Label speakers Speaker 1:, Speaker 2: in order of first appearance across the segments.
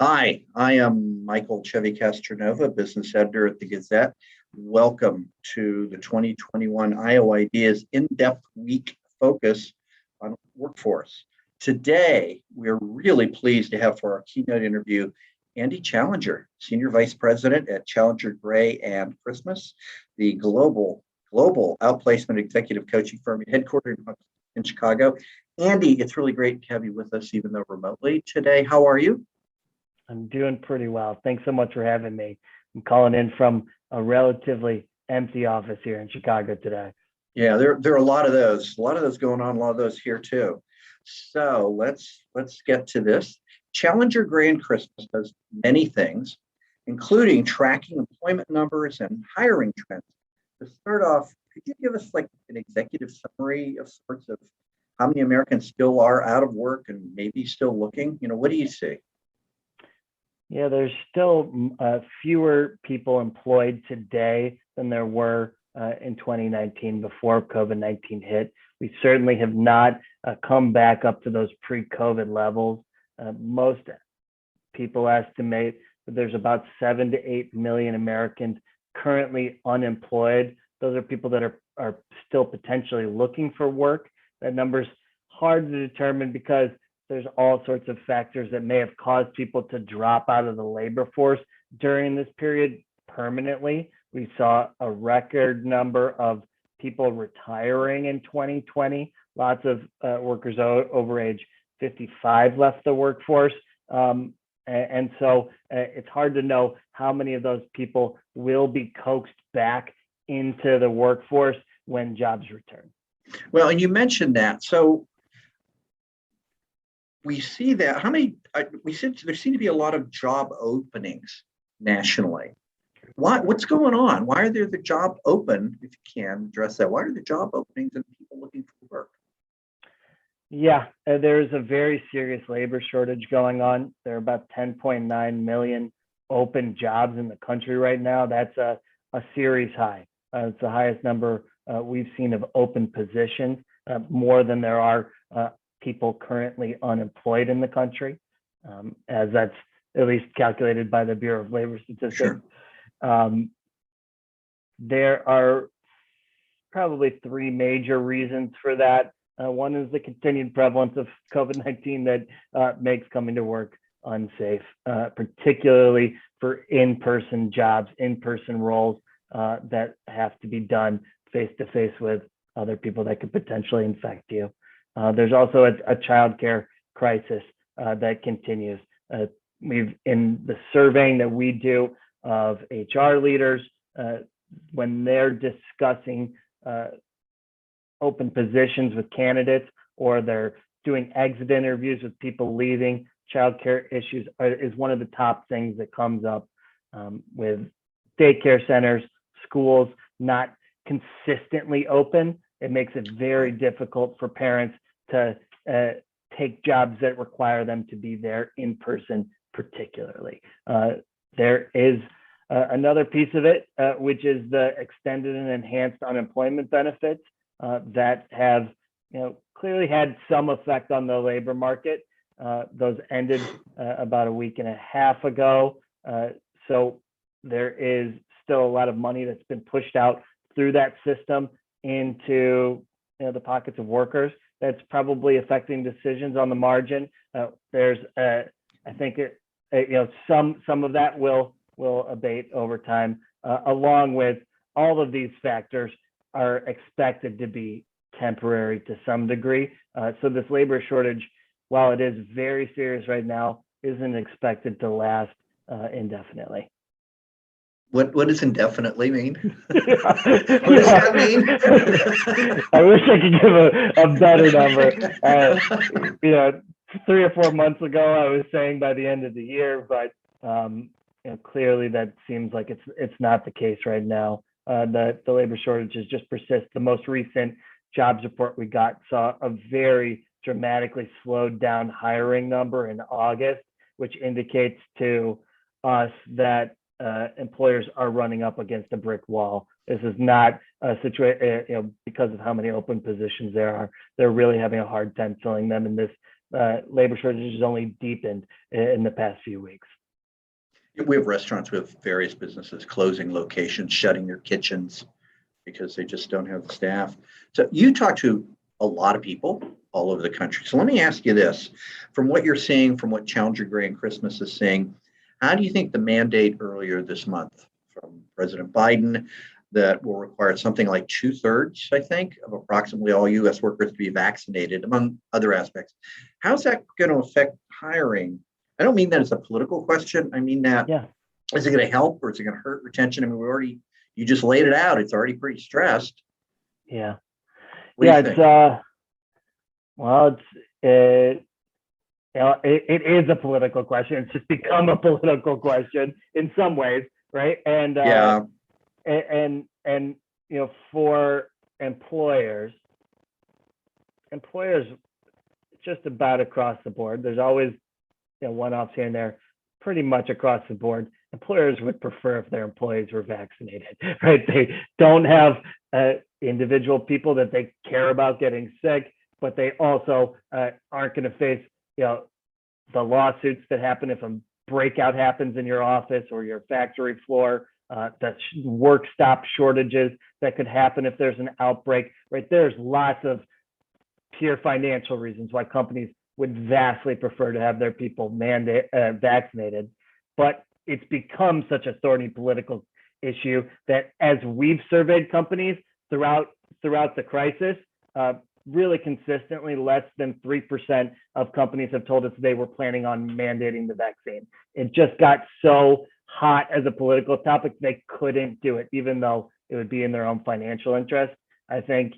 Speaker 1: Hi, I am Michael Chevy Castranova, business editor at the Gazette. Welcome to the 2021 Iowa Ideas in-depth week focus on workforce. Today, we're really pleased to have for our keynote interview Andy Challenger, Senior Vice President at Challenger Gray and Christmas, the global outplacement executive coaching firm headquartered in Chicago. Andy, it's really great to have you with us, even though remotely today. How are you?
Speaker 2: I'm doing pretty well. Thanks so much for having me. I'm calling in from a relatively empty office here in Chicago today.
Speaker 1: Yeah, there are a lot of those going on, a lot of those here too. So let's get to this. Challenger Grand Christmas does many things, including tracking employment numbers and hiring trends. To start off, could you give us like an executive summary of sorts of how many Americans still are out of work and maybe still looking? What do you see?
Speaker 2: Yeah, there's still fewer people employed today than there were in 2019 before COVID-19 hit. We certainly have not come back up to those pre-COVID levels. Most people estimate that there's about 7 to 8 million Americans currently unemployed. Those are people that are still potentially looking for work. That number's hard to determine because there's all sorts of factors that may have caused people to drop out of the labor force during this period permanently. We saw a record number of people retiring in 2020. Lots of workers over age 55 left the workforce. And so it's hard to know how many of those people will be coaxed back into the workforce when jobs return.
Speaker 1: Well, and you mentioned that. So we see that there seem to be a lot of job openings nationally. What's going on? Why are there the job open? If you can address that, why are the job openings and people looking for work?
Speaker 2: Yeah, there's a very serious labor shortage going on. There are about 10.9 million open jobs in the country right now. That's a series high. It's the highest number we've seen of open positions, more than there are people currently unemployed in the country, as that's at least calculated by the Bureau of Labor Statistics.
Speaker 1: Sure.
Speaker 2: There are probably three major reasons for that. One is the continued prevalence of COVID-19 that makes coming to work unsafe, particularly for in-person jobs, in-person roles that have to be done face-to-face with other people that could potentially infect you. There's also a childcare crisis that continues. In the surveying that we do of HR leaders, when they're discussing open positions with candidates or they're doing exit interviews with people leaving, childcare issues is one of the top things that comes up, with daycare centers, schools not consistently open. It makes it very difficult for parents to take jobs that require them to be there in person, particularly. There is another piece of it, which is the extended and enhanced unemployment benefits that have clearly had some effect on the labor market. Those ended about a week and a half ago. So there is still a lot of money that's been pushed out through that system into the pockets of workers. That's probably affecting decisions on the margin. There's, I think, some of that will abate over time, along with all of these factors are expected to be temporary to some degree. So this labor shortage, while it is very serious right now, isn't expected to last indefinitely.
Speaker 1: What does indefinitely mean? What does that mean?
Speaker 2: I wish I could give a better number. 3 or 4 months ago, I was saying by the end of the year, but clearly that seems like it's not the case right now. The labor shortages just persist. The most recent jobs report we got saw a very dramatically slowed down hiring number in August, which indicates to us that employers are running up against a brick wall. This is not a situation, because of how many open positions there are. They're really having a hard time filling them, and this labor shortage has only deepened in the past few weeks.
Speaker 1: We have restaurants with various businesses closing locations, shutting their kitchens because they just don't have the staff. So you talk to a lot of people all over the country. So let me ask you this, from what you're seeing, from what Challenger Gray and Christmas is saying, how do you think the mandate earlier this month from President Biden that will require something like 2/3, I think, of approximately all U.S. workers to be vaccinated, among other aspects, how's that going to affect hiring? I don't mean that as a political question. I mean that, is it going to help or is it going to hurt retention? I mean, you just laid it out. It's already pretty stressed.
Speaker 2: Yeah.
Speaker 1: What do you think?
Speaker 2: It is a political question. It's just become a political question in some ways, right? And for employers just about across the board. There's always one-offs here and there. Pretty much across the board, employers would prefer if their employees were vaccinated, right? They don't have individual people that they care about getting sick, but they also aren't going to face, the lawsuits that happen if a breakout happens in your office or your factory floor, the work stop shortages that could happen if there's an outbreak, right? There's lots of pure financial reasons why companies would vastly prefer to have their people vaccinated, but it's become such a thorny political issue that as we've surveyed companies throughout the crisis, really consistently less than 3% of companies have told us they were planning on mandating the vaccine. It just got so hot as a political topic, they couldn't do it, even though it would be in their own financial interest. I think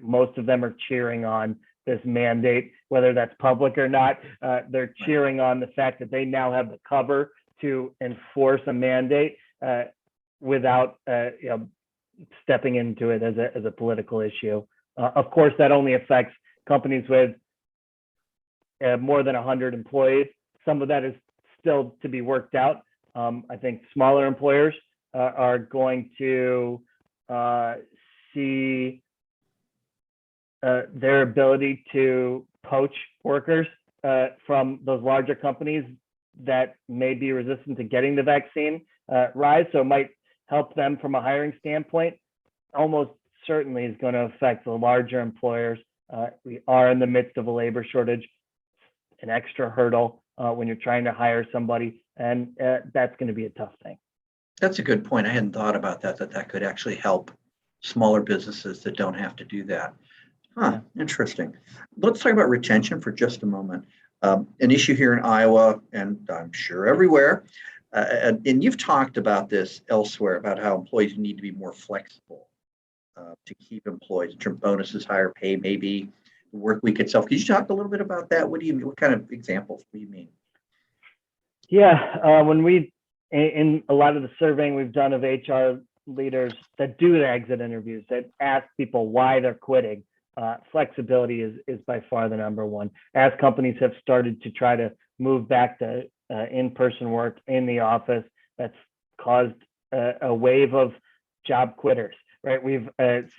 Speaker 2: most of them are cheering on this mandate, whether that's public or not. They're cheering on the fact that they now have the cover to enforce a mandate without stepping into it as a political issue. Of course, that only affects companies with more than 100 employees. Some of that is still to be worked out. I think smaller employers are going to see their ability to poach workers from those larger companies that may be resistant to getting the vaccine rise. So it might help them from a hiring standpoint. Almost certainly is going to affect the larger employers. We are in the midst of a labor shortage, an extra hurdle when you're trying to hire somebody, and that's going to be a tough thing.
Speaker 1: That's a good point. I hadn't thought about that could actually help smaller businesses that don't have to do that. Yeah. Interesting. Let's talk about retention for just a moment. An issue here in Iowa, and I'm sure everywhere, and you've talked about this elsewhere, about how employees need to be more flexible to keep employees, in terms of bonuses, higher pay, maybe the work week itself. Could you talk a little bit about that? What do you mean? What kind of examples do you mean?
Speaker 2: Yeah, when in a lot of the surveying we've done of HR leaders that do the exit interviews, that ask people why they're quitting, flexibility is by far the number one. As companies have started to try to move back to in-person work in the office, that's caused a wave of job quitters, right? We've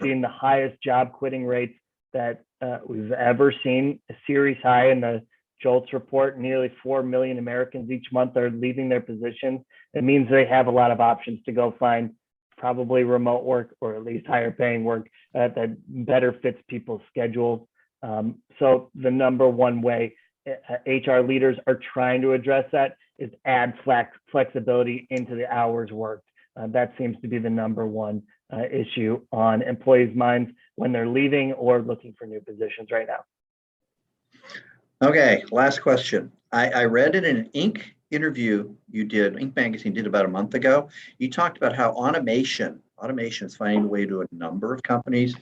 Speaker 2: seen the highest job quitting rates that we've ever seen, a series high in the JOLTS report. Nearly 4 million Americans each month are leaving their positions. It means they have a lot of options to go find probably remote work, or at least higher paying work that better fits people's schedules. So the number one way HR leaders are trying to address that is add flexibility into the hours worked. That seems to be the number one issue on employees' minds when they're leaving or looking for new positions right now.
Speaker 1: Okay, last question. I read in an Inc. interview Inc. magazine did about a month ago. You talked about how automation is finding a way to a number of companies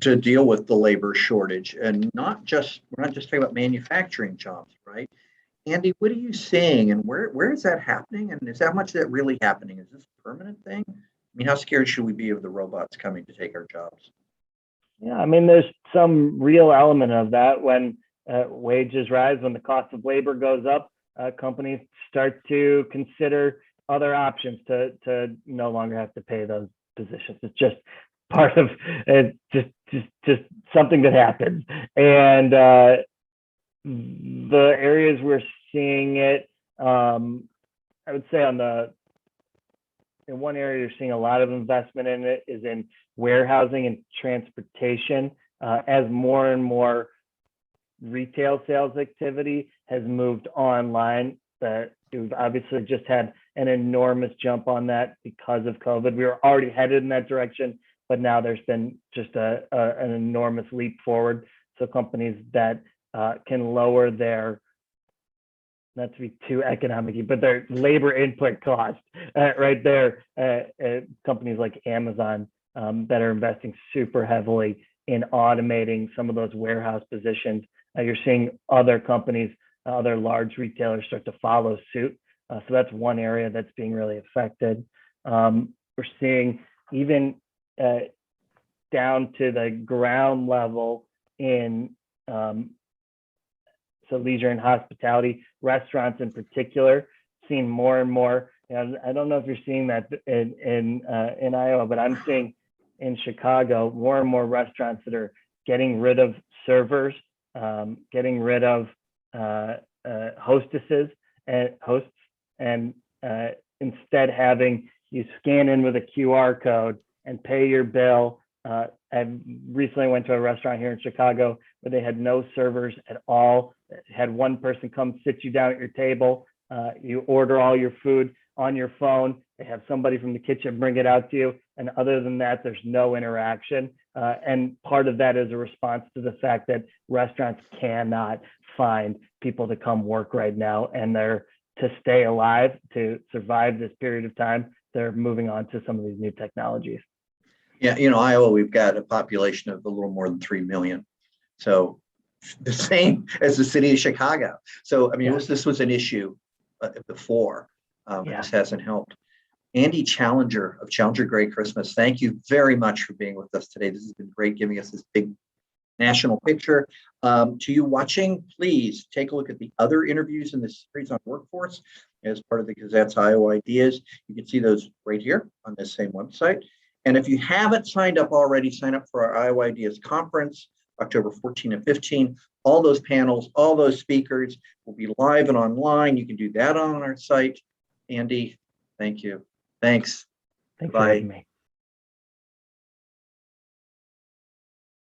Speaker 1: to deal with the labor shortage, and we're not just talking about manufacturing jobs, right? Andy, what are you seeing, and where is that happening, and is that much of that really happening? Is this a permanent thing? I mean, how scared should we be of the robots coming to take our jobs?
Speaker 2: Yeah, I mean, there's some real element of that when wages rise, when the cost of labor goes up. Companies start to consider other options to no longer have to pay those positions. It's just part of just something that happens. And The areas we're seeing it, I would say in one area you're seeing a lot of investment in it is in warehousing and transportation. As more and more retail sales activity has moved online, that we've obviously just had an enormous jump on that because of COVID. We were already headed in that direction, but now there's been just an enormous leap forward. So companies that can lower their, not to be too economic, but their labor input cost right there. Companies like Amazon that are investing super heavily in automating some of those warehouse positions. You're seeing other companies, other large retailers start to follow suit. So that's one area that's being really affected. We're seeing even down to the ground level in so leisure and hospitality, restaurants in particular, seeing more and more. I don't know if you're seeing that in Iowa, but I'm seeing in Chicago more and more restaurants that are getting rid of servers, getting rid of hostesses and hosts, and instead having you scan in with a QR code and pay your bill. I recently went to a restaurant here in Chicago where they had no servers at all. Had one person come sit you down at your table. You order all your food on your phone. They have somebody from the kitchen bring it out to you. And other than that, there's no interaction. And part of that is a response to the fact that restaurants cannot find people to come work right now. And they're, to stay alive, to survive this period of time, they're moving on to some of these new technologies.
Speaker 1: Yeah, Iowa, we've got a population of a little more than 3 million. So the same as the city of Chicago. So, I mean, this was an issue before. This hasn't helped. Andy Challenger of Challenger Gray Christmas, thank you very much for being with us today. This has been great, giving us this big national picture. To you watching, please take a look at the other interviews in this series on workforce as part of the Gazette's Iowa Ideas. You can see those right here on this same website. And if you haven't signed up already, sign up for our Iowa Ideas Conference, October 14 and 15. All those panels, all those speakers will be live and online. You can do that on our site. Andy, thank you. Thanks.
Speaker 2: Thanks for having me.